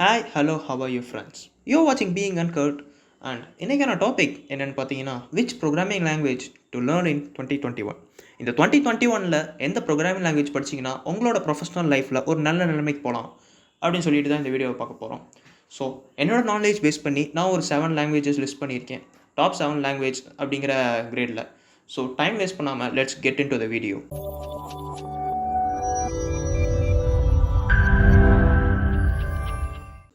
Hi hello how are you friends you வாட்சிங் being uncut and இன்றைக்கான topic என்னென்னு பார்த்தீங்கன்னா which programming language to learn in 2021. இந்த 2021 எந்த ப்ரோக்ராமிங் லாங்குவேஜ் படிச்சிங்கன்னா உங்களோட ப்ரொஃபஷனல் லைஃப்பில் ஒரு நல்ல நிலைமைக்கு போகலாம் அப்படின்னு சொல்லிட்டு தான் இந்த வீடியோவை பார்க்க போகிறோம். ஸோ என்னோடய நாலேஜ் பேஸ் பண்ணி நான் ஒரு 7 லாங்குவேஜஸ் லிஸ்ட் பண்ணியிருக்கேன், டாப் 7 லாங்குவேஜ் அப்படிங்கிற கிரேடில். ஸோ டைம் வேஸ்ட் பண்ணாமல் let's get in to the video.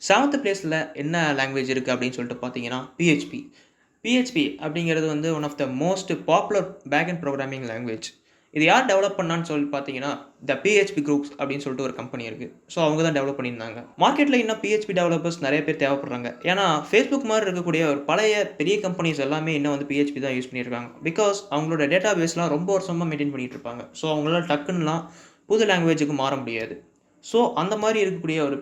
Seventh பிளேஸில் என்ன லாங்குவேஜ் இருக்குது அப்படின்னு சொல்லிட்டு பார்த்தீங்கன்னா பிஹெச்பி அப்படிங்கிறது வந்து one of the most popular back end programming language. இது யார் டெவலப் பண்ணான்னு சொல்லி பார்த்தீங்கன்னா த பிஹெச்பி குரூப்ஸ் அப்படின்னு சொல்லிட்டு ஒரு கம்பெனி இருக்குது. ஸோ அவங்க தான் டெவலப் பண்ணியிருந்தாங்க. மார்க்கெட்டில் இன்னும் பிஹெச்பி டெவலப்பர்ஸ் நிறைய பேர் தேவைப்படுறாங்க. ஏன்னா ஃபேஸ்புக் மாதிரி இருக்கக்கூடிய ஒரு பழைய பெரிய கம்பெனிஸ் எல்லாமே இன்னும் வந்து பிஹெச்பி தான் யூஸ் பண்ணியிருக்காங்க. பிகாஸ் அவங்களோட டேட்டா பேஸ்லாம் ரொம்ப வருஷமாக மெயின்டைன் பண்ணிகிட்டு இருப்பாங்க. ஸோ அவங்களால டக்குன்னுலாம் புது லாங்குவேஜுக்கு மாற முடியாது. ஸோ அந்த மாதிரி இருக்கக்கூடிய ஒரு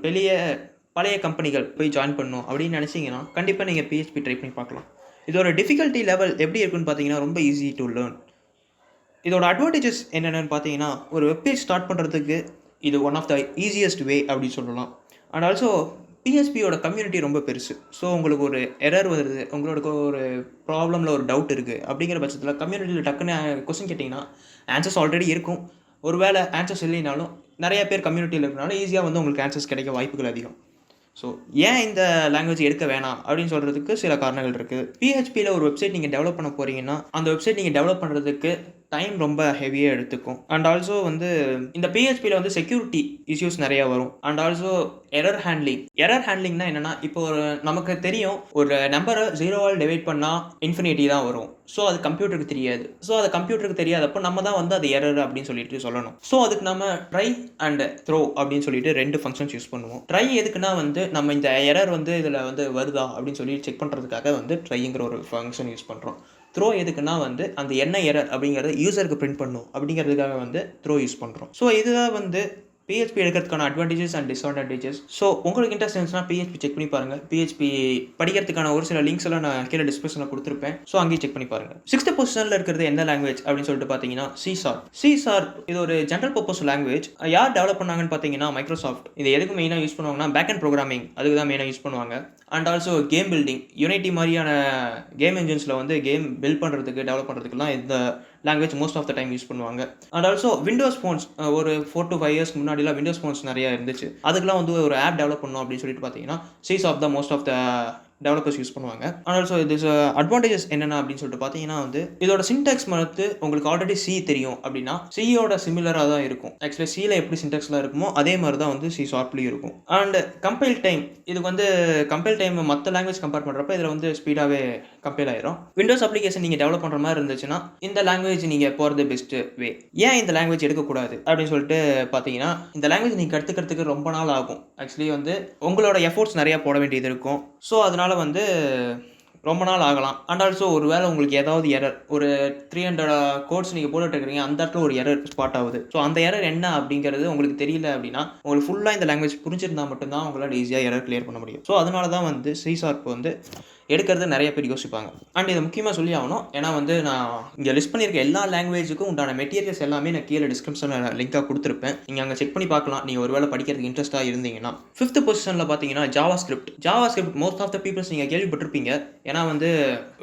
பழைய கம்பெனிகள் போய் ஜாயின் பண்ணணும் அப்படின்னு நினச்சிங்கன்னா கண்டிப்பாக நீங்கள் பிஹெச்பி ட்ரை பண்ணி பார்க்கலாம். இதோட டிஃபிகல்ட்டி லெவல் எப்படி இருக்குன்னு பார்த்தீங்கன்னா ரொம்ப ஈஸி டு லேர்ன். இதோட அட்வான்டேஜஸ் என்னென்னு பார்த்தீங்கன்னா ஒரு வெப்பேஜ் ஸ்டார்ட் பண்ணுறதுக்கு இது one of the easiest way அப்படின்னு சொல்லலாம். அண்ட் ஆல்சோ பிஹெச்பியோட கம்யூனிட்டி ரொம்ப பெருசு. ஸோ உங்களுக்கு ஒரு எரர் வருது, உங்களுக்கு ஒரு ப்ராப்ளமில் ஒரு டவுட் இருக்குது அப்படிங்கிற பட்சத்தில் கம்யூனிட்டியில் டக்குன்னு கொஸ்டின் கேட்டிங்கன்னா ஆன்சர்ஸ் ஆல்ரெடி இருக்கும். ஒரு வேளை ஆன்சர்ஸ் இல்லைனாலும் நிறைய பேர் கம்யூனிட்டியில் இருக்கிறனால ஈஸியாக வந்து உங்களுக்கு ஆன்சர்ஸ் கிடைக்க வாய்ப்புகள் அதிகம். ஸோ ஏன் இந்த லாங்குவேஜ் எடுக்க வேணாம் அப்படின்னு சொல்கிறதுக்கு சில காரணங்கள் இருக்குது. பிஹெச்பியில் ஒரு வெப்சைட் நீங்கள் டெவலப் பண்ண போகிறீங்கன்னா அந்த வெப்சைட் நீங்கள் டெவலப் பண்ணுறதுக்கு டைம் ரொம்ப ஹெவியாக எடுத்துக்கும். அண்ட் ஆல்சோ வந்து இந்த பிஹெச்பியில் வந்து செக்யூரிட்டி இஷ்யூஸ் நிறையா வரும். அண்ட் ஆல்சோ எரர் ஹேண்ட்லிங்னா என்னென்னா, இப்போ ஒரு நமக்கு தெரியும் ஒரு நம்பரை 0ஆல் டிவைட் பண்ணால் இன்ஃபினிட்டி தான் வரும். ஸோ அது கம்ப்யூட்டருக்கு தெரியாது. ஸோ அது கம்ப்யூட்டருக்கு தெரியாதப்போ நம்ம தான் வந்து அது எரர் அப்படின்னு சொல்லிட்டு சொல்லணும். ஸோ அதுக்கு நம்ம ட்ரை அண்ட் த்ரோ அப்படின்னு சொல்லிட்டு 2 ஃபங்க்ஷன்ஸ் யூஸ் பண்ணுவோம். ட்ரை எதுக்குன்னா வந்து நம்ம இந்த எரர் வந்து இதில் வந்து வருதா அப்படின்னு சொல்லி செக் பண்ணுறதுக்காக வந்து ட்ரைங்கிற ஒரு ஃபங்க்ஷன் யூஸ் பண்ணுறோம். த்ரோ எதுக்குன்னா வந்து அந்த என்ன எரர் அப்படிங்கிறத யூசருக்கு பிரிண்ட் பண்ணும் அப்படிங்கிறதுக்காக வந்து த்ரோ யூஸ் பண்ணுறோம். ஸோ இதுதான் வந்து பிஹெச்பி எடுக்கிறதுக்கான அட்வான்டேஜஸ் அண்ட் டிஸ்அட்வான்டேஜஸ். ஸோ உங்களுக்கு இன்ட்ரெஸ்ட் இருந்துச்சுன்னா பிஹெச்பி செக் பண்ணி பாருங்கள். பிஹெச்பி படிக்கிறதுக்கான ஒரு சில லிங்க்ஸ் எல்லாம் நான் கீழே டிஸ்கிரிப்ஷனில் கொடுத்துருப்பேன். ஸோ அங்கேயும் செக் பண்ணி பாருங்கள். 6th பொசிஷனில் இருக்கிறது என்ன லாங்குவேஜ் அப்படின்னு சொல்லிட்டு பார்த்தீங்கன்னா சிசார். இது ஒரு ஜென்ரல் பர்பஸ் லாங்குவேஜ். யார் டெவலப் பண்ணாங்கன்னு பார்த்தீங்கன்னா மைக்ரோசாஃப்ட். இது எதுக்கு மெயினாக யூஸ் பண்ணுவாங்கன்னா பேக் அண்ட் ப்ரோக்ராமிங் அதுக்கு தான் மெயினாக யூஸ் பண்ணுவாங்க. And also game building, Unity மாதிரியான கேம் என்ஜின்ஸில் வந்து கேம் பில்ட் பண்ணுறதுக்கு டெவலப் பண்ணுறதுக்குலாம் இந்த language most of the time use பண்ணுவாங்க. அண்ட் ஆல்சோ விண்டோஸ் ஃபோன்ஸ் ஒரு 4 to 5 இயர்ஸ்க்கு முன்னாடிலாம் விண்டோஸ் ஃபோன்ஸ் நிறையா இருந்துச்சு. அதுக்கெலாம் வந்து ஒரு ஆப் டெவலப் பண்ணணும் அப்படின்னு சொல்லிட்டு பார்த்தீங்கன்னா most of the developers use பண்ணுவாங்க. அண்ட் ஆல்சோ இது அட்வான்டேஜஸ் என்னென்ன அப்படின்னு சொல்லிட்டு பார்த்தீங்கன்னா வந்து இதோட சின்டாக்ஸ் வந்து உங்களுக்கு ஆல்ரெடி சி தெரியும் அப்படின்னா சியோட சிமிலராக தான் இருக்கும். ஆக்சுவலி சியில் எப்படி சின்டாக்ஸ்லாம் இருக்குமோ அதே மாதிரி தான் வந்து சி ஷார்ப்லேயும் இருக்கும். அண்ட் கம்பைல் டைம், இதுக்கு வந்து கம்பைல் டைம் மற்ற லாங்குவேஜ் கம்பேர் பண்ணுறப்ப இதில் வந்து ஸ்பீடாகவே கம்பைல் ஆயிரும். விண்டோஸ் அப்ளிகேஷன் நீங்கள் டெவலப் பண்ணுற மாதிரி இருந்துச்சுன்னா இந்த லாங்குவேஜ் நீங்கள் போகிறது பெஸ்ட்டு வே. ஏன் இந்த லாங்குவேஜ் எடுக்கக்கூடாது அப்படின்னு சொல்லிட்டு பார்த்தீங்கன்னா இந்த லாங்குவேஜ் நீங்கள் கற்றுக்கிறதுக்கு ரொம்ப நாள் ஆகும். ஆக்சுவலி வந்து உங்களோட எஃபோர்ட்ஸ் நிறையா போட வேண்டியது இருக்கும். ஸோ அதனால் வந்து ரொம்ப நாள் ஆகலாம். அண்ட் ஆல்சோ ஒரு வேளை உங்களுக்கு ஏதாவது எரர், ஒரு 300 கோட்ஸ் நீங்கள் போட்டுட்டு இருக்கிறீங்க, அந்த இடத்துல ஒரு எரர் ஸ்பாட் ஆகுது. ஸோ அந்த எரர் என்ன அப்படிங்கிறது உங்களுக்கு தெரியல அப்படின்னா உங்களுக்கு ஃபுல்லாக இந்த லாங்குவேஜ் புரிஞ்சிருந்தால் மட்டும்தான் உங்களால் ஈஸியாக எரர் கிளியர் பண்ண முடியும். ஸோ அதனால தான் வந்து சிசார்ப் வந்து எடுக்கிறது நிறைய பேர் யோசிப்பாங்க. அண்ட் இதை முக்கியமாக சொல்லி ஆகணும். ஏன்னா வந்து நான் இங்கே லிஸ்ட் பண்ணியிருக்க எல்லா லாங்குவேஜுக்கும் உண்டான மெட்டீரியல்ஸ் எல்லாமே நான் கீழே டிஸ்கிரிப்ஷனில் லிங்காக கொடுத்துருப்பேன். நீங்கள் அங்கே செக் பண்ணி பார்க்கலாம். நீங்கள் ஒரு வேளை படிக்கிறதுக்கு இன்ட்ரெஸ்ட்டாக இருந்தீங்கன்னா. 5th பொசிஷனில் பார்த்தீங்கன்னா JavaScript most of the peoples நீங்கள் கேள்விப்பட்டிருப்பீங்க. ஏன்னா வந்து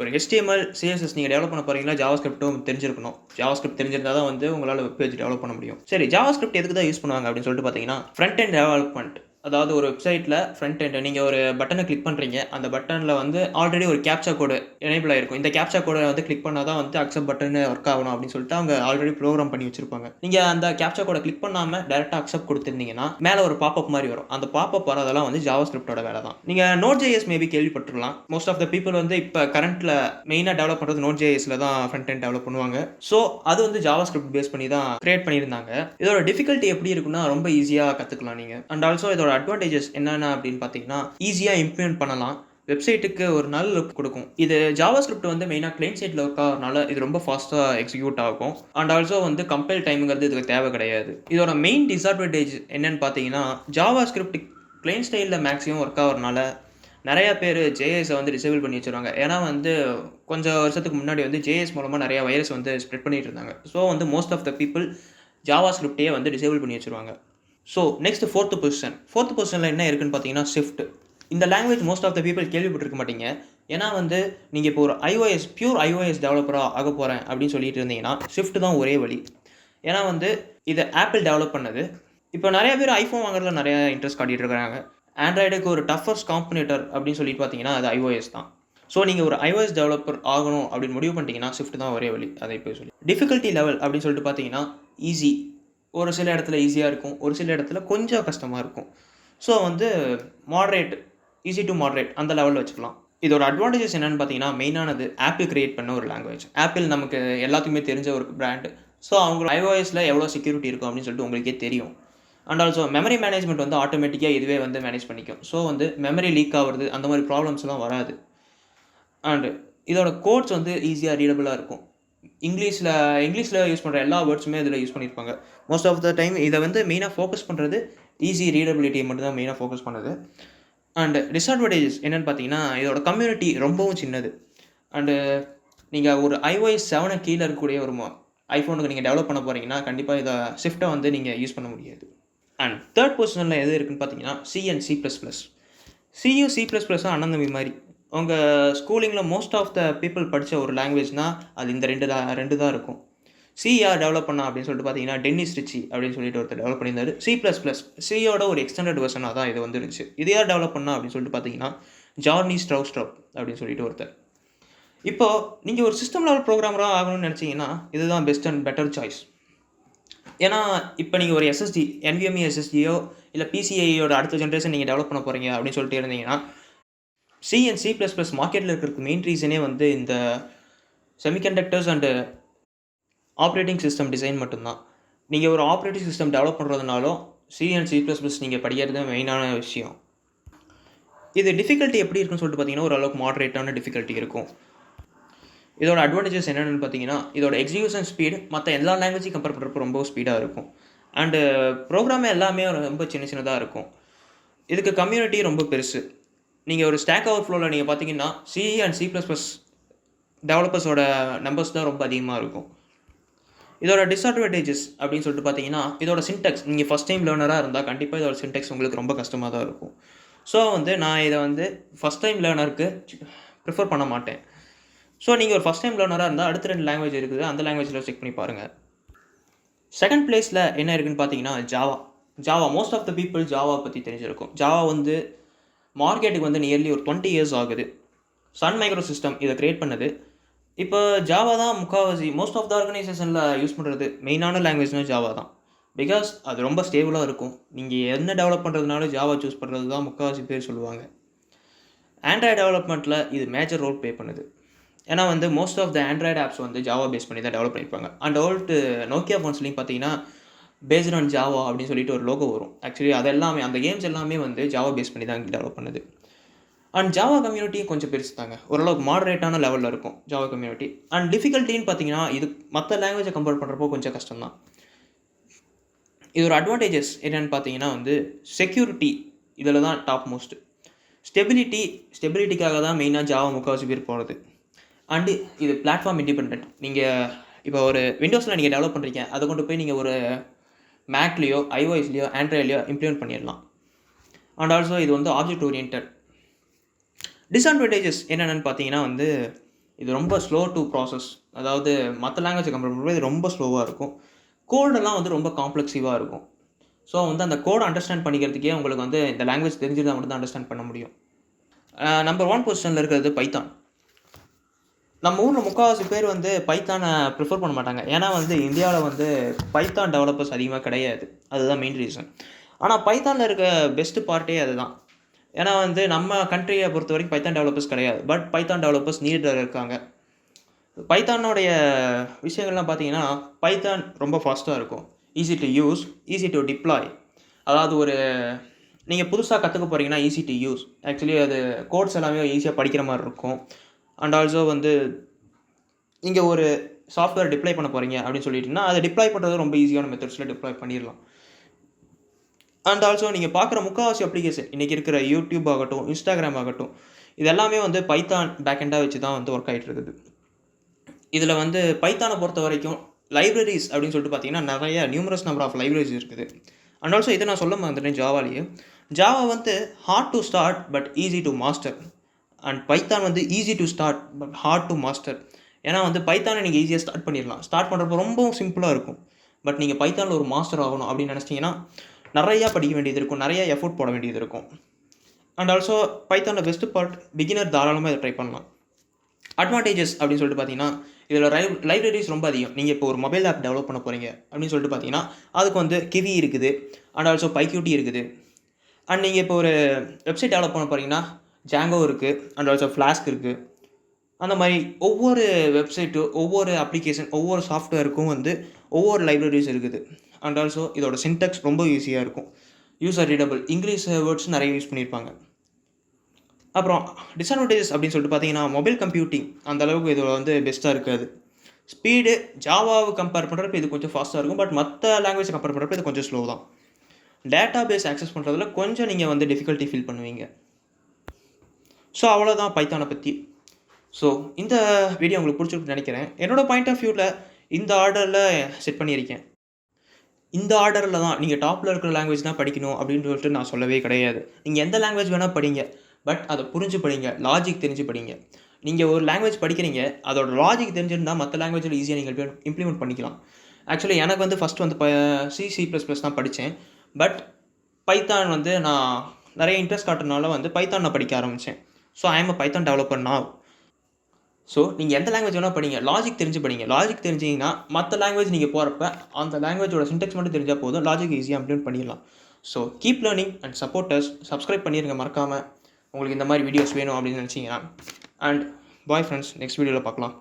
ஒரு HTML CSS நீங்கள் டெவலப் பண்ண போகிறீங்கன்னா ஜாவா ஸ்கிரிப்ட்டும் தெரிஞ்சிருக்கணும். ஜாவா ஸ்கிரிப்ட் தெரிஞ்சிருந்தால் தான் வந்து உங்களால் வெப் பேஜ் டெவலப் பண்ண முடியும். சரி, ஜாவா ஸ்கிரிப்ட் எதுக்கு தான் யூஸ் பண்ணுவாங்க அப்படின்னு சொல்லிட்டு பார்த்தீங்கன்னா ஃப்ரண்ட் எண்ட் டெவலப்மெண்ட். அதாவது ஒரு வெப்சைட்டில் ஃப்ரண்ட் எண்ட் நீங்கள் ஒரு பட்டனை கிளிக் பண்ணுறீங்க, அந்த பட்டனில் வந்து ஆல்ரெடி ஒரு கேப்சா கோடு எனேபிள் ஆகிருக்கும். இந்த கேப்சா கோடை வந்து கிளிக் பண்ணால் தான் வந்து அக்செப்ட் பட்டன் ஒர்க் ஆகணும் அப்படின்னு சொல்லிட்டு அவங்க ஆல்ரெடி ப்ரோக்ராம் பண்ணி வச்சிருப்பாங்க. நீங்கள் அந்த கேப்சா கோடை கிளிக் பண்ணாமல் டேரெக்டாக அக்செப்ட் கொடுத்துருந்தீங்கன்னா மேலே ஒரு பாப்அப் மாதிரி வரும். அந்த பாப்அப் வரதெல்லாம் வந்து ஜாவா ஸ்கிரிப்டோட வேலை தான். நீங்கள் Node.js மேபி கேள்விப்பட்டிருக்கலாம். மோஸ்ட் ஆஃப் த பீப்புள் வந்து இப்போ கரண்ட்டில் மெயினாக டெவலப் பண்ணுறது Node.jsல தான் ஃப்ரண்ட் எண்ட் டெவலப் பண்ணுவாங்க. ஸோ அது வந்து ஜாவா ஸ்கிரிப்ட் பேஸ் பண்ணி தான் கிரியேட் பண்ணியிருந்தாங்க. இதோட டிஃபிகல்ட்டி எப்படி இருக்குன்னா ரொம்ப ஈஸியாக கற்றுக்கலாம் நீங்கள். அண்ட் ஆல்சோ இதோட அட்வான்டேஜஸ் என்னென்ன அப்படின்னு பார்த்தீங்கன்னா ஈஸியாக இம்ப்ளிமெண்ட் பண்ணலாம். வெப்சைட்டுக்கு ஒரு நல்ல லுக் கொடுக்கும். இது ஜாவா ஸ்கிரிப்ட் வந்து மெயினாக கிளைண்ட் சைடில் ஒர்க் ஆகிறதுனால இது ரொம்ப ஃபாஸ்ட்டாக எக்ஸிக்யூட் ஆகும். அண்ட் ஆல்சோ வந்து கம்பைல் டைமுங்கிறது இதுக்கு தேவை கிடையாது. இதோட மெயின் டிஸ்அட்வான்டேஜ் என்னன்னு பார்த்தீங்கன்னா ஜாவா ஸ்கிரிப்ட் கிளைண்ட் ஸ்டைலில் மேக்ஸிமம் ஒர்க் ஆகிறதுனால நிறைய பேர் ஜேஎஸை வந்து டிசேபிள் பண்ணி வச்சுருவாங்க. ஏன்னா வந்து கொஞ்சம் வருஷத்துக்கு முன்னாடி வந்து ஜேஎஸ் மூலமாக நிறைய வைரஸ் வந்து ஸ்ப்ரெட் பண்ணிட்டு இருந்தாங்க. ஸோ வந்து most of the people Java ஸ்கிரிப்டையே வந்து டிசேபிள் பண்ணி வச்சுருவாங்க. ஸோ நெக்ஸ்ட் ஃபோர்த் பொசிஷனில் என்ன இருக்குன்னு பார்த்தீங்கன்னா ஷிஃப்ட். இந்த language most of the people கேள்விப்பட்டிருக்க மாட்டீங்க. ஏன்னா வந்து நீங்கள் இப்போ ஒரு பியூர் ஐஓஎஸ் டெவலப்பராக ஆக போகிறேன் அப்படின்னு சொல்லிட்டு இருந்தீங்கன்னா ஷிஃப்ட் தான் ஒரே வழி. ஏன்னா வந்து இதை ஆப்பிள் டெவலப் பண்ணது. இப்போ நிறைய பேர் ஐஃபோன் வாங்குறதுல நிறைய இன்ட்ரெஸ்ட் காட்டிகிட்டு இருக்காங்க. ஆண்ட்ராய்டுக்கு ஒரு டஃபஸ்ட் காம்பனேட்டர் அப்படின்னு சொல்லிட்டு பார்த்தீங்கன்னா அது ஐஓஎஸ் தான். ஸோ நீங்கள் ஒரு ஐஓஎஸ் டெவலப்பர் ஆகணும் அப்படின்னு முடிவு பண்ணிட்டீங்கன்னா ஷிஃப்ட் தான் ஒரே வழி. அதை இப்போ சொல்லி டிஃபிகல்ட்டி லெவல் அப்படின்னு சொல்லிட்டு பார்த்தீங்கன்னா ஈஸி. ஒரு சில இடத்துல ஈஸியாக இருக்கும், ஒரு சில இடத்துல கொஞ்சம் கஷ்டமாக இருக்கும். ஸோ வந்து மாட்ரேட், ஈஸி டு மாட்ரேட் அந்த லெவலில் வச்சுக்கலாம். இதோட அட்வான்டேஜஸ் என்னென்னு பார்த்தீங்கன்னா மெயினானது ஆப்பிள் கிரியேட் பண்ண ஒரு லாங்குவேஜ். ஆப்பிள் நமக்கு எல்லாத்துக்குமே தெரிஞ்ச ஒரு பிராண்டு. ஸோ அவங்க ஐஓஎஸில் எவ்வளோ செக்யூரிட்டி இருக்கும் அப்படின்னு சொல்லிட்டு உங்களுக்கே தெரியும். அண்ட் ஆல்சோ மெமரி மேனேஜ்மெண்ட் வந்து ஆட்டோமேட்டிக்காக இதுவே வந்து மேனேஜ் பண்ணிக்கும். ஸோ வந்து மெமரி லீக் ஆகுறது அந்த மாதிரி ப்ராப்ளம்ஸ்லாம் வராது. அண்டு இதோட கோட்ஸ் வந்து ஈஸியாக ரீடபுளாக இருக்கும். இங்கிலீஷில் யூஸ் பண்ணுற எல்லா வேர்ட்ஸுமே இதில் யூஸ் பண்ணியிருப்பாங்க. மோஸ்ட் ஆஃப் த டைம் இதை வந்து மெயினாக ஃபோக்கஸ் பண்ணுறது ஈஸி ரீடபிலிட்டியை மட்டும் தான் மெயினாக ஃபோக்கஸ் பண்ணுது. அண்டு டிஸ்அட்வான்டேஜஸ் என்னென்னு பார்த்தீங்கன்னா இதோட கம்யூனிட்டி ரொம்பவும் சின்னது. அண்டு நீங்கள் ஒரு iOS 7 கீழே இருக்கக்கூடிய ஒரு ஐஃபோனுக்கு நீங்கள் டெவலப் பண்ண போகிறீங்கன்னா கண்டிப்பாக இதை ஷிஃப்ட்டை வந்து நீங்கள் யூஸ் பண்ண முடியாது. அண்ட் தேர்ட் பொசிஷனில் எது இருக்குதுன்னு பார்த்தீங்கன்னா சியும் C++ஸும் அண்ணன் தம்பி மாதிரி. உங்கள் ஸ்கூலிங்கில் மோஸ்ட் ஆஃப் த பீப்புள் படித்த ஒரு லாங்குவேஜ்னால் அது இந்த ரெண்டு தான் இருக்கும். சி யார் டெவலப் பண்ணா அப்படின்னு சொல்லிட்டு பார்த்தீங்கன்னா டென்னிஸ் ரிச்சி அப்படின்னு சொல்லிட்டு ஒருத்தர் டெவலப் பண்ணியிருந்தாரு. சியோட ஒரு எக்ஸ்டெண்டட் வெர்ஷனாக தான் இது வந்துருச்சு. இது யார் டெவலப் பண்ணா அப்படின்னு சொல்லிட்டு பார்த்தீங்கன்னா ஜார்னி ஸ்ட்ரவுஸ்ட்ராப் அப்படின்னு சொல்லிட்டு ஒருத்தர். இப்போது நீங்கள் ஒரு சிஸ்டம் லெவல் ப்ரோக்ராமராக ஆகணும்னு நினச்சிங்கன்னா இதுதான் பெஸ்ட் அண்ட் பெட்டர் சாய்ஸ். ஏன்னா இப்போ நீங்கள் ஒரு எஸ்எஸ்டி NVMe SSDயோ இல்லை PCIயோட அடுத்த ஜென்ரேஷன் நீங்கள் டெவலப் பண்ண போகிறீங்க அப்படின்னு சொல்லிட்டு இருந்தீங்கன்னா C++ மார்க்கெட்டில் இருக்கிறதுக்கு மெயின் ரீசனே வந்து இந்த semiconductors and operating system design மட்டும்தான். நீங்கள் ஒரு ஆப்ரேட்டிங் சிஸ்டம் டெவலப் பண்ணுறதுனாலும் C++ நீங்கள் படிக்கிறது மெயினான விஷயம். இது டிஃபிகல்ட்டி எப்படி இருக்குன்னு சொல்லிட்டு பார்த்தீங்கன்னா ஓரளவுக்கு மாட்ரேட்டான டிஃபிகல்ட்டி இருக்கும். இதோட அட்வான்டேஜஸ் என்னென்னு பார்த்தீங்கன்னா இதோட எக்ஸிக்யூஷன் ஸ்பீடு மற்ற எல்லா லாங்குவேஜையும் கம்பேர் பண்ணுறப்போ ரொம்ப ஸ்பீடாக இருக்கும். அண்டு ப்ரோக்ராமே எல்லாமே ரொம்ப சின்னதாக இருக்கும். இதுக்கு கம்யூனிட்டி ரொம்ப பெருசு. நீங்கள் ஒரு ஸ்டாக் ஓவர்ஃப்ளோவில் நீங்கள் பார்த்தீங்கன்னா C அண்ட் C++ டெவலப்பர்ஸோட நம்பர்ஸ் தான் ரொம்ப அதிகமாக இருக்கும். இதோட டிஸ்அட்வான்டேஜஸ் அப்படின்னு சொல்லிட்டு பார்த்தீங்கன்னா இதோட சின்டெக்ஸ், நீங்கள் ஃபஸ்ட் டைம் லேர்னராக இருந்தால் கண்டிப்பாக இதோட சின்டெக்ஸ் உங்களுக்கு ரொம்ப கஷ்டமாக தான் இருக்கும். ஸோ வந்து நான் இதை வந்து ஃபஸ்ட் டைம் லேர்னருக்கு ப்ரிஃபர் பண்ண மாட்டேன். ஸோ நீங்கள் ஒரு ஃபஸ்ட் டைம் லேர்னராக இருந்தால் அடுத்த 2 லாங்குவேஜ் இருக்குது, அந்த லாங்குவேஜில் செக் பண்ணி பாருங்கள். செகண்ட் பிளேஸில் என்ன இருக்குதுன்னு பார்த்தீங்கன்னா Java. Most of the people Java பற்றி தெரிஞ்சிருக்கும். ஜாவா வந்து மார்க்கெட்டுக்கு வந்து நியர்லி ஒரு 20 இயர்ஸ் ஆகுது. சன் மைக்ரோ சிஸ்டம் இதை க்ரியேட் பண்ணது. இப்போ ஜாவா தான் முக்கால்வாசி மோஸ்ட் ஆஃப் த ஆர்கனைசேஷனில் யூஸ் பண்ணுறது மெயினான லாங்குவேஜ்னால் ஜாவா தான். பிகாஸ் அது ரொம்ப ஸ்டேபிளாக இருக்கும். நீங்கள் என்ன டெவலப் பண்ணுறதுனாலும் ஜாவா சூஸ் பண்ணுறது தான் முக்கால்வாசி பேர் சொல்லுவாங்க. ஆண்ட்ராய்டு டெவலப்மெண்ட்டில் இது மேஜர் ரோல் ப்ளே பண்ணுது. ஏன்னா வந்து most of the Android apps வந்து ஜாவா பேஸ் பண்ணி தான் டெவலப் பண்ணியிருப்பாங்க. அண்ட் ஓல்டு நோக்கியா ஃபோன்ஸ்லையும் பார்த்தீங்கன்னா பேஸ்ட் ஆன் ஜாவா அப்படின்னு சொல்லிட்டு ஒரு லோகோ வரும். ஆக்சுவலி அது எல்லாமே அந்த கேம்ஸ் எல்லாமே வந்து ஜாவா பேஸ் பண்ணி தான் டெவலப் பண்ணுது. அண்ட் ஜாவா கம்யூனிட்டியும் கொஞ்சம் பெருசு தாங்க, ஓரளவுக்கு மாடரேட்டான லெவலில் இருக்கும் ஜாவா கம்யூனிட்டி. அண்ட் டிஃபிகல்ட்டின்னு பார்த்தீங்கன்னா இது மற்ற லாங்குவேஜை கம்பேர் பண்ணுறப்போ கொஞ்சம் கஷ்டம்தான். இதோட அட்வான்டேஜஸ் என்னென்னு பார்த்தீங்கன்னா வந்து செக்யூரிட்டி இதில் தான் டாப் மோஸ்ட். ஸ்டெபிலிட்டிக்காக தான் மெயினாக ஜாவா முக்கால்வாசி பேர் போகிறது. அண்டு இது பிளாட்ஃபார்ம் இண்டிபெண்ட். நீங்கள் இப்போ ஒரு விண்டோஸில் நீங்கள் டெவலப் பண்ணுறீங்க, அதை கொண்டு போய் நீங்கள் ஒரு மேக்லேயோ iOSலையோ ஆண்ட்ராய்ட்லையோ இம்ப்ளிமெண்ட் பண்ணிடலாம். அண்ட் ஆல்சோ இது வந்து ஆப்ஜெக்ட் ஓரியன்டட். டிஸ்அட்வான்டேஜஸ் என்னென்னு பார்த்தீங்கன்னா வந்து இது ரொம்ப ஸ்லோ டு ப்ராசஸ். அதாவது மற்ற லாங்குவேஜை கம்பேர் பண்ணுறது இது ரொம்ப ஸ்லோவாக இருக்கும். கோடெல்லாம் வந்து ரொம்ப காம்ப்ளெக்ஸிவாக இருக்கும். ஸோ வந்து அந்த கோடை அண்டர்ஸ்டாண்ட் பண்ணிக்கிறதுக்கே உங்களுக்கு வந்து இந்த லாங்குவேஜ் தெரிஞ்சிருந்தால் மட்டும் தான் அண்டர்ஸ்டாண்ட் பண்ண முடியும். நம்பர் 1 பொசிஷனில் இருக்கிறது பைத்தான். நம்ம ஊரில் முக்கால்வாசி பேர் வந்து பைத்தானை ப்ரிஃபர் பண்ண மாட்டாங்க. ஏன்னா வந்து இந்தியாவில் வந்து பைத்தான் டெவலப்பர்ஸ் அதிகமாக கிடையாது. அதுதான் மெயின் ரீசன். ஆனால் பைத்தானில் இருக்க பெஸ்ட்டு பார்ட்டே அதுதான். ஏன்னா வந்து நம்ம கண்ட்ரியை பொறுத்த வரைக்கும் பைத்தான் டெவலப்பர்ஸ் கிடையாது. பட் பைத்தான் டெவலப்பர்ஸ் நீடில் இருக்காங்க. பைத்தானோடைய விஷயங்கள்லாம் பார்த்தீங்கன்னா பைத்தான் ரொம்ப ஃபாஸ்ட்டாக இருக்கும். Easy to use, easy to deploy. அதாவது ஒரு நீங்கள் புதுசாக கற்றுக்க போகிறீங்கன்னா ஈஸி டு யூஸ். ஆக்சுவலி அது கோட்ஸ் எல்லாமே ஈஸியாக படிக்கிற மாதிரி இருக்கும். அண்ட் ஆல்சோ வந்து நீங்கள் ஒரு சாஃப்ட்வேர் டிப்ளை பண்ண போகிறீங்க அப்படின்னு சொல்லிட்டுனா அதை டிப்ளாய் பண்ணுறது ரொம்ப ஈஸியான மெத்தட்ஸில் டிப்ளாய் பண்ணிடலாம். அண்ட் ஆல்சோ நீங்கள் பார்க்குற முக்கால்வாசி அப்ளிகேஷன் இன்றைக்கி இருக்கிற யூடியூப் ஆகட்டும், இன்ஸ்டாகிராம் ஆகட்டும், இது எல்லாமே வந்து பைத்தான் பேக்கெண்டாக வச்சு தான் வந்து ஒர்க் ஆகிட்டு இருக்குது. இதில் வந்து பைத்தானை பொறுத்த வரைக்கும் லைப்ரரிஸ் அப்படின்னு சொல்லிட்டு பார்த்தீங்கன்னா நிறைய நியூமரஸ் நம்பர் ஆஃப் லைப்ரரிஸ் இருக்குது. அண்ட் ஆல்சோ இதை நான் சொல்ல மறந்துட்டேன் ஜாவாலேயே. ஜாவா வந்து hard to start but easy to master. And Python வந்து easy to start but hard to master. ஏன்னா வந்து பைத்தானை நீங்கள் ஈஸியாக ஸ்டார்ட் பண்ணிடலாம். ஸ்டார்ட் பண்ணுறப்போ ரொம்பவும் சிம்பிளாக இருக்கும். பட் நீங்கள் பைத்தானில் ஒரு மாஸ்டர் ஆகணும் அப்படின்னு நினச்சிட்டிங்கன்னா நிறையா படிக்க வேண்டியது இருக்கும், நிறையா எஃபோர்ட் போட வேண்டியது இருக்கும். அண்ட் ஆல்சோ பைத்தானில் பெஸ்ட் பார்ட் பிகினர் தாராளமாக இதை ட்ரை பண்ணலாம். அட்வான்டேஜஸ் அப்படின்னு சொல்லிட்டு பார்த்தீங்கன்னா இதில் லைப்ரரிஸ் ரொம்ப அதிகம். நீங்கள் இப்போ ஒரு மொபைல் ஆப் டெவலப் பண்ண போகிறீங்க அப்படின்னு சொல்லிட்டு பார்த்தீங்கன்னா அதுக்கு வந்து கிவி இருக்குது, அண்ட் ஆல்சோ பைக்யூட்டி இருக்குது. அண்ட் நீங்கள் இப்போ ஒரு வெப்சைட் டெவலப் பண்ண போகிறீங்கன்னா ஜாங்கோ இருக்குது, அண்ட் ஆல்சோ ஃப்ளாஸ்க் இருக்குது. அந்த மாதிரி ஒவ்வொரு வெப்சைட்டு, ஒவ்வொரு அப்ளிகேஷன், ஒவ்வொரு சாஃப்ட்வேருக்கும் வந்து ஒவ்வொரு லைப்ரரிஸ் இருக்குது. அண்ட் ஆல்சோ இதோட சின்டெக்ஸ் ரொம்ப ஈஸியாக இருக்கும், யூசர் ரீடபிள், இங்கிலீஷ் வேர்ட்ஸ் நிறைய யூஸ் பண்ணியிருப்பாங்க. அப்புறம் டிஸ்அட்வான்டேஜஸ் அப்படின்னு சொல்லிட்டு பார்த்தீங்கன்னா மொபைல் கம்ப்யூட்டிங் அந்தளவுக்கு இதில் வந்து பெஸ்ட்டாக இருக்காது. ஸ்பீடு ஜாவாவை கம்பேர் பண்ணுறப்ப இது கொஞ்சம் ஃபாஸ்ட்டாக இருக்கும், பட் மற்ற லாங்குவேஜை கம்பேர் பண்ணுறப்ப இது கொஞ்சம் ஸ்லோ தான். டேட்டா பேஸ் ஆக்சஸ் பண்ணுறதுல கொஞ்சம் நீங்கள் வந்து டிஃபிகல்ட்டி ஃபீல் பண்ணுவீங்க. ஸோ அவ்வளோதான் பைத்தானை பற்றி. ஸோ இந்த வீடியோ உங்களுக்கு பிடிச்சிருக்குன்னு நினைக்கிறேன். என்னோடய பாயிண்ட் ஆஃப் வியூவில் இந்த ஆர்டரில் செட் பண்ணியிருக்கேன். இந்த ஆர்டரில் தான் நீங்கள் டாப்பில் இருக்கிற லாங்குவேஜ் தான் படிக்கணும் அப்படின்னு சொல்லிட்டு நான் சொல்லவே கிடையாது. நீங்கள் எந்த லாங்குவேஜ் வேணால் படிங்க, பட் அதை புரிஞ்சு படிங்க, லாஜிக் தெரிஞ்சு படிங்க. நீங்கள் ஒரு லாங்குவேஜ் படிக்கிறீங்க, அதோட லாஜிக் தெரிஞ்சிருந்தால் மற்ற லாங்குவேஜில் ஈஸியாக நீங்கள் இம்ப்ளிமெண்ட் பண்ணிக்கலாம். ஆக்சுவலி எனக்கு வந்து ஃபஸ்ட்டு வந்து C++ தான் படித்தேன். பட் பைத்தான் வந்து நான் நிறைய இன்ட்ரெஸ்ட் காட்டுறதுனால வந்து பைத்தான் நான் படிக்க ஆரம்பித்தேன். So I am a Python developer now. So நீங்கள் எந்த லாங்குவேஜ் வேணால் படிங்க, லாஜிக் தெரிஞ்சு படிங்க. லாஜிக் தெரிஞ்சிங்கன்னா மற்ற லாங்குவேஜ் நீங்கள் போகிறப்ப அந்த லாங்குவேஜோட சின்டெக்ஸ் மட்டும் தெரிஞ்சால் போதும், லாஜிக் ஈஸியாக இம்ப்ளிமெண்ட் பண்ணிடலாம். So keep learning and supporters. Subscribe பண்ணிடுங்க மறக்காமல், உங்களுக்கு இந்த மாதிரி வீடியோஸ் வேணும் அப்படின்னு நினச்சிங்கன்னா. அண்ட் பாய் ஃப்ரெண்ட்ஸ், நெக்ஸ்ட் வீடியோவில் பார்க்கலாம்.